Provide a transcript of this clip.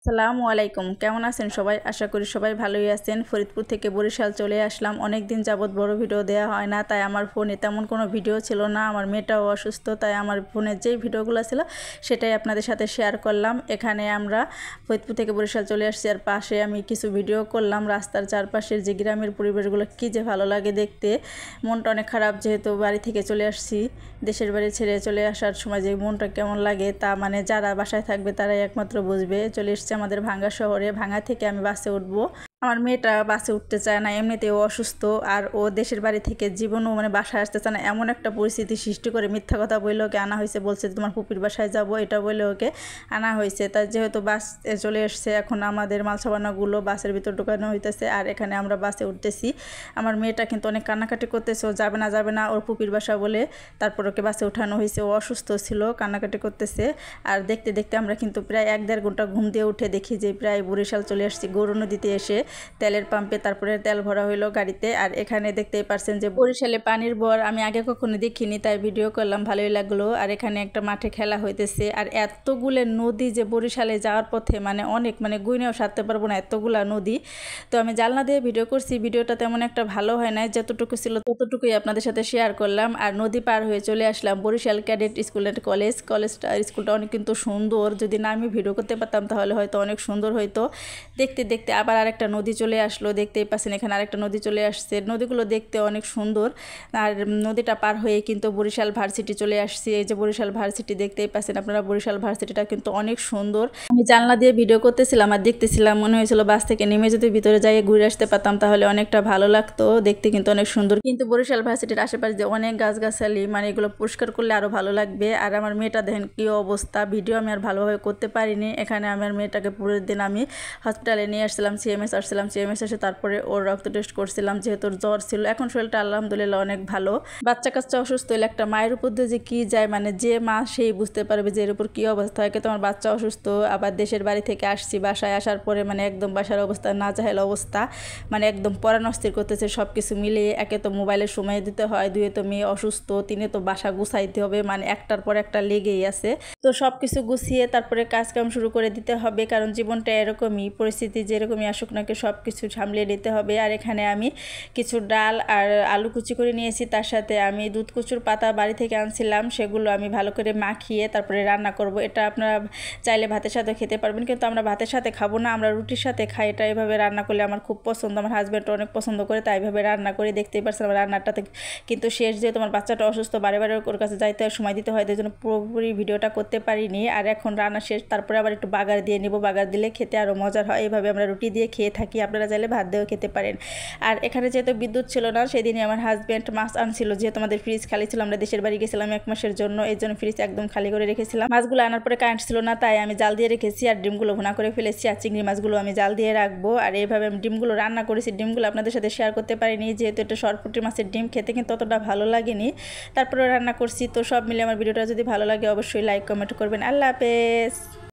আসসালামু আলাইকুম, কেমন আছেন সবাই? আশা করি সবাই ভালোই আছেন। ফরিদপুর থেকে বরিশাল চলে আসলাম। অনেক দিন যাবত বড় ভিডিও দেওয়া হয় না, তাই আমার ফোনে তেমন কোনো ভিডিও ছিল না। আমার মেয়েটাও অসুস্থ, তাই আমার ফোনের যেই ভিডিওগুলো ছিল সেটাই আপনাদের সাথে শেয়ার করলাম। এখানে আমরা ফরিদপুর থেকে বরিশাল চলে আসছি, আর পাশে আমি কিছু ভিডিও করলাম। রাস্তার চারপাশের যে গ্রামের পরিবেশগুলো কী যে ভালো লাগে দেখতে। মনটা অনেক খারাপ, যেহেতু বাড়ি থেকে চলে আসছি। দেশের বাড়ি ছেড়ে চলে আসার সময় যে মনটা কেমন লাগে তা যারা বাসায় থাকবে তারাই একমাত্র বুঝবে। চলে এসছে আমাদের ভাঙ্গা শহরে। ভাঙ্গা থেকে আমি বাসে উঠবো। আমার মেয়েটা বাসে উঠতে চায় না, এমনিতেও অসুস্থ, আর ও দেশের বাড়ি থেকে জীবনও বাসায় আসতে চায় না। এমন একটা পরিস্থিতি সৃষ্টি করে মিথ্যা কথা বললে ওকে আনা হয়েছে, বলছে তোমার পুপির বাসায় যাব, এটা বলে ওকে আনা হয়েছে। তাই যেহেতু বাস চলে এসছে, এখন আমাদের মালসাবানাগুলো বাসের ভিতর ঢোকানো হইতেছে, আর এখানে আমরা বাসে উঠতেছি। আমার মেয়েটা কিন্তু অনেক কান্নাকাটি করতেছে, ও যাবে না ওর পুপির বাসা বলে। তারপর ওকে বাসে উঠানো হয়েছে। ও অসুস্থ ছিল, কান্নাকাটি করতেছে। আর দেখতে দেখতে আমরা কিন্তু প্রায় 1-1.5 ঘন্টা ঘুম দিয়ে উঠে দেখি যে প্রায় বরিশাল চলে আসছি। গরু নদীতে এসে তেলের পাম্পে তারপরে তেল ভরা হইলো গাড়িতে। আর এখানে দেখতেই পারছেন যে বরিশালে পানির বর আমি আগে কখনো দেখিনি, তাই ভিডিও করলাম, ভালোই লাগলো। আর এখানে একটা মাঠে খেলা হইতেছে, আর এতগুলো নদী যে বরিশালে যাওয়ার পথে অনেক গুইনেও সারতে পারবো না, এতগুলা নদী। তো আমি জানলা দিয়ে ভিডিও করছি, ভিডিওটা তেমন একটা ভালো হয় না, যতটুকু ছিল ততটুকুই আপনাদের সাথে শেয়ার করলাম। আর নদী পার হয়ে চলে আসলাম বরিশাল ক্যাডেট স্কুল অ্যান্ড কলেজটা। স্কুলটা অনেক কিন্তু সুন্দর, যদি না আমি ভিডিও করতে পারতাম তাহলে হয়তো অনেক সুন্দর হইতো। দেখতে দেখতে আবার আরেকটা নদী চলে আসলো, দেখতেই পাচ্ছেন এখানে আরেকটা নদী চলে আসছে। নদীগুলো দেখতে অনেক সুন্দর। আর নদীটা পার হয়ে কিন্তু বরিশাল ভার্সিটি চলে আসছি। এই যে বরিশাল ভার্সিটি দেখতেই পাচ্ছেন আপনারা, বরিশাল ভার্সিটিটা কিন্তু অনেক সুন্দর। আমি জানলা দিয়ে ভিডিও করতেছিলাম আর দেখতেছিলাম, মনে হয়েছিল বাস থেকে নেমে যদি ভিতরে যাই ঘুরে আসতে পারতাম তাহলে অনেকটা ভালো লাগতো। দেখতে কিন্তু অনেক সুন্দর, কিন্তু বরিশাল ভার্সিটির আশেপাশে যে অনেক গাছগাছালি, এগুলো পরিষ্কার করলে আরো ভালো লাগবে। আর আমার মেয়েটা দেখেন কি অবস্থা, ভিডিও আমি আর ভালোভাবে করতে পারিনি। এখানে আমার মেয়েটাকে পুরো দিন আমি হসপিটালে নিয়ে আসছিলাম, সিএমএস এসে তারপরে ওর রক্ত টেস্ট করছিলাম, যেহেতু জ্বর ছিল। এখন শরীরটা আলহামদুলিল্লাহ অনেক ভালো। বাচ্চা কাচ্চা অসুস্থ হলে একটা মায়ের উপর দিয়ে যে কি যায়, যে মা সেই বুঝতে পারবে যে এর উপর কি অবস্থা হয়। কিন্তু আমার বাচ্চা অসুস্থ, আবার দেশের বাড়ি থেকে আসছি, বাসায় আসার পরে একদম বাসার অবস্থা নাজেহাল অবস্থা, একদম পরানস্থির করতেছে। সব কিছু মিলিয়ে, একে তো মোবাইলের সময় দিতে হয়, দুয়ে তো মেয়ে অসুস্থ, তিনে তো বাসা গুছাইতে হবে, একটার পর একটা লেগেই আছে। তো সব কিছু গুছিয়ে তারপরে কাজকাম শুরু করে দিতে হবে, কারণ জীবনটা এরকমই, পরিস্থিতি যেরকমই আসুক নাকি সব কিছু সামলিয়ে নিতে হবে। আর এখানে আমি কিছু ডাল আর আলু কুচি করে নিয়েছি, তার সাথে আমি দুধ কচুর পাতা বাড়ি থেকে আনছিলাম, সেগুলো আমি ভালো করে মাখিয়ে তারপরে রান্না করব। এটা আপনারা চাইলে ভাতের সাথে খেতে পারবেন, কিন্তু আমরা ভাতের সাথে খাবো না, আমরা রুটির সাথে খাই। এটা এভাবে রান্না করলে আমার খুব পছন্দ, আমার হাজব্যান্ড অনেক পছন্দ করে, তাই এভাবে রান্না করে। দেখতেই পাচ্ছেন আমার রান্নাটাতে কিন্তু শেষ, যেহেতু আমার বাচ্চাটা অসুস্থ, বারে ওর কাছে যাইতে সময় দিতে হয়, তাই জন্য পুরোপুরি ভিডিওটা করতে পারিনি। আর এখন রান্না শেষ, তারপরে আবার একটু বাগার দিয়ে নিব, বাগার দিলে খেতে আরও মজার হয়। এইভাবে আমরা রুটি দিয়ে খেয়ে থাকি, আপনারা চাইলে ভাত দিয়েও খেতে পারেন। আর এখানে যেহেতু বিদ্যুৎ ছিল না, সেদিনই আমার হাজব্যান্ড মাছ আনছিল, যেহেতু আমাদের ফ্রিজ খালি ছিল, আমরা দেশের বাড়ি গেছিলাম 1 মাসের জন্য, এই জন্য ফ্রিজ একদম খালি করে রেখেছিলাম। মাছগুলো আনার পরে কারেন্ট ছিল না, তাই আমি জাল দিয়ে রেখেছি, আর ডিমগুলো ভুনা করে ফেলেছি, আর চিংড়ি মাছগুলো আমি জাল দিয়ে রাখবো। আর এইভাবে আমি ডিমগুলো রান্না করেছি। ডিমগুলো আপনাদের সাথে শেয়ার করতে পারিনি, যেহেতু এটা সরপুঁটি মাছের ডিম, খেতে কিন্তু অতটা ভালো লাগেনি, তারপরে রান্না করছি। তো সব মিলে আমার ভিডিওটা যদি ভালো লাগে অবশ্যই লাইক কমেন্ট করবেন। আল্লাহ হাফেজ।